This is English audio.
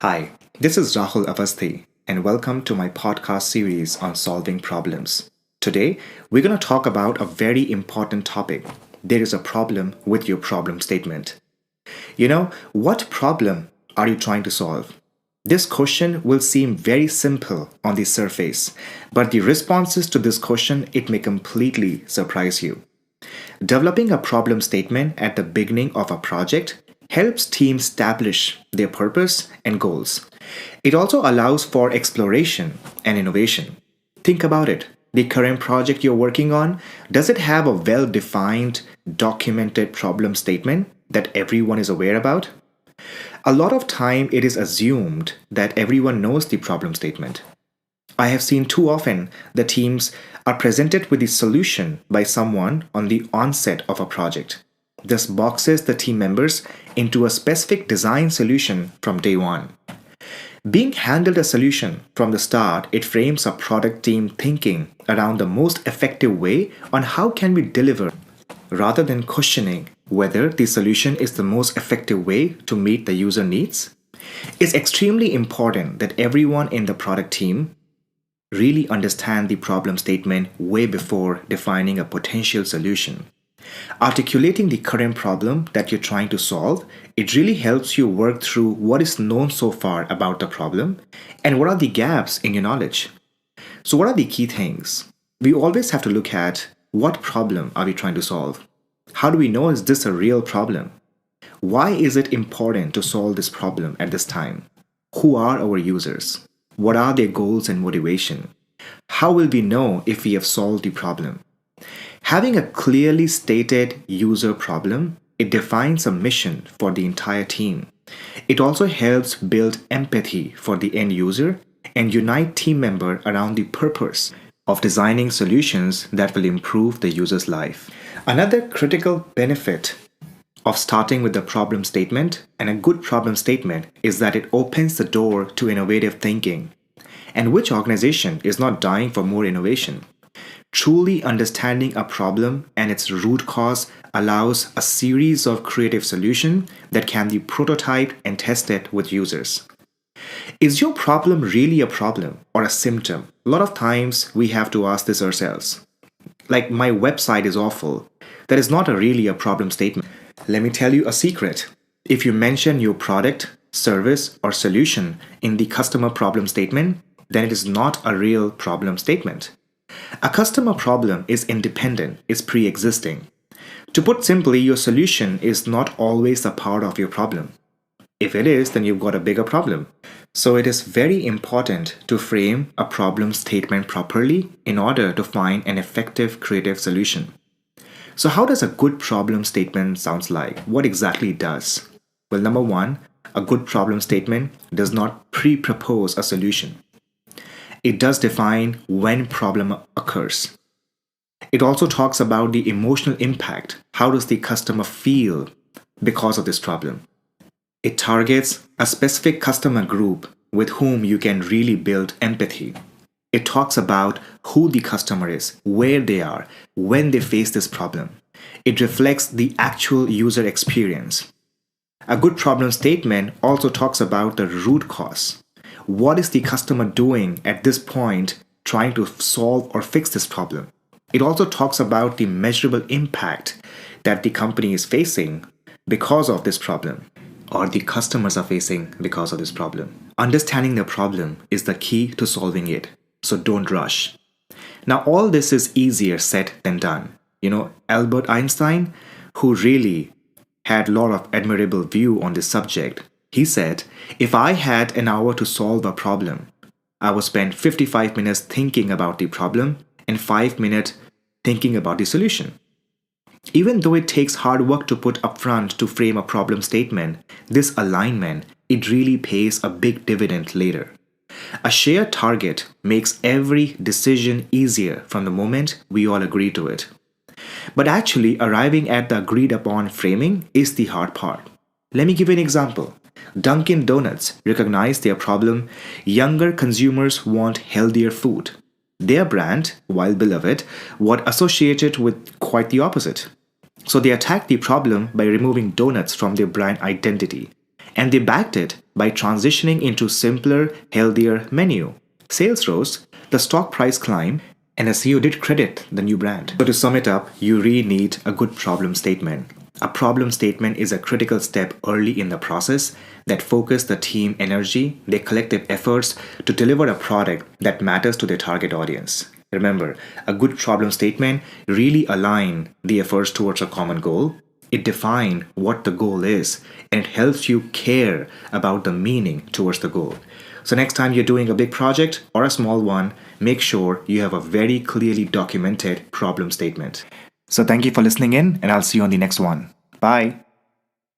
Hi, this is Rahul Avasthi, and welcome to my podcast series on solving problems. Today, we're going to talk about a very important topic. There is a problem with your problem statement. What problem are you trying to solve? This question will seem very simple on the surface, but the responses to this question it may completely surprise you. Developing a problem statement at the beginning of a project helps teams establish their purpose and goals. It also allows for exploration and innovation. Think about it. The current project you're working on, does it have a well defined, documented problem statement that everyone is aware about? A lot of time it is assumed that everyone knows the problem statement. I have seen too often the teams are presented with the solution by someone on the onset of a project. This boxes the team members into a specific design solution from day one. Being handled a solution from the start, it frames a product team thinking around the most effective way on how can we deliver rather than questioning whether the solution is the most effective way to meet the user needs. It's extremely important that everyone in the product team really understand the problem statement way before defining a potential solution. Articulating the current problem that you're trying to solve, it really helps you work through what is known so far about the problem and what are the gaps in your knowledge. So what are the key things? We always have to look at what problem are we trying to solve? How do we know is this a real problem? Why is it important to solve this problem at this time? Who are our users? What are their goals and motivation? How will we know if we have solved the problem? Having a clearly stated user problem, it defines a mission for the entire team. It also helps build empathy for the end user and unite team members around the purpose of designing solutions that will improve the user's life. Another critical benefit of starting with the problem statement and a good problem statement is that it opens the door to innovative thinking. And which organization is not dying for more innovation? Truly understanding a problem and its root cause allows a series of creative solutions that can be prototyped and tested with users. Is your problem really a problem or a symptom? A lot of times we have to ask this ourselves. Like, my website is awful. That is not really a problem statement. Let me tell you a secret. If you mention your product, service, or solution in the customer problem statement, then it is not a real problem statement. A customer problem is independent, is pre-existing. To put simply, your solution is not always a part of your problem. If it is, then you've got a bigger problem. So it is very important to frame a problem statement properly in order to find an effective creative solution. So how does a good problem statement sounds like? What exactly it does? Well, number one, a good problem statement does not pre-propose a solution. It does define when problem occurs. It also talks about the emotional impact. How does the customer feel because of this problem? It targets a specific customer group with whom you can really build empathy. It talks about who the customer is, where they are, when they face this problem. It reflects the actual user experience. A good problem statement also talks about the root cause. What is the customer doing at this point trying to solve or fix this problem? It also talks about the measurable impact that the company is facing because of this problem, or the customers are facing because of this problem. Understanding the problem is the key to solving it, so don't rush. Now, all this is easier said than done. Albert Einstein, who really had a lot of admirable view on this subject, he said, if I had an hour to solve a problem, I would spend 55 minutes thinking about the problem and 5 minutes thinking about the solution. Even though it takes hard work to put upfront to frame a problem statement, this alignment, it really pays a big dividend later. A shared target makes every decision easier from the moment we all agree to it. But actually, arriving at the agreed upon framing is the hard part. Let me give you an example. Dunkin' Donuts recognized their problem. Younger consumers want healthier food. Their brand, while beloved, was associated with quite the opposite. So they attacked the problem by removing donuts from their brand identity. And they backed it by transitioning into simpler, healthier menu. Sales rose, the stock price climbed, and the CEO did credit the new brand. So to sum it up, you really need a good problem statement. A problem statement is a critical step early in the process that focus the team energy, their collective efforts to deliver a product that matters to their target audience. Remember, a good problem statement really aligns the efforts towards a common goal. It defines what the goal is, and it helps you care about the meaning towards the goal. So next time you're doing a big project or a small one, make sure you have a very clearly documented problem statement. So thank you for listening in, and I'll see you on the next one. Bye.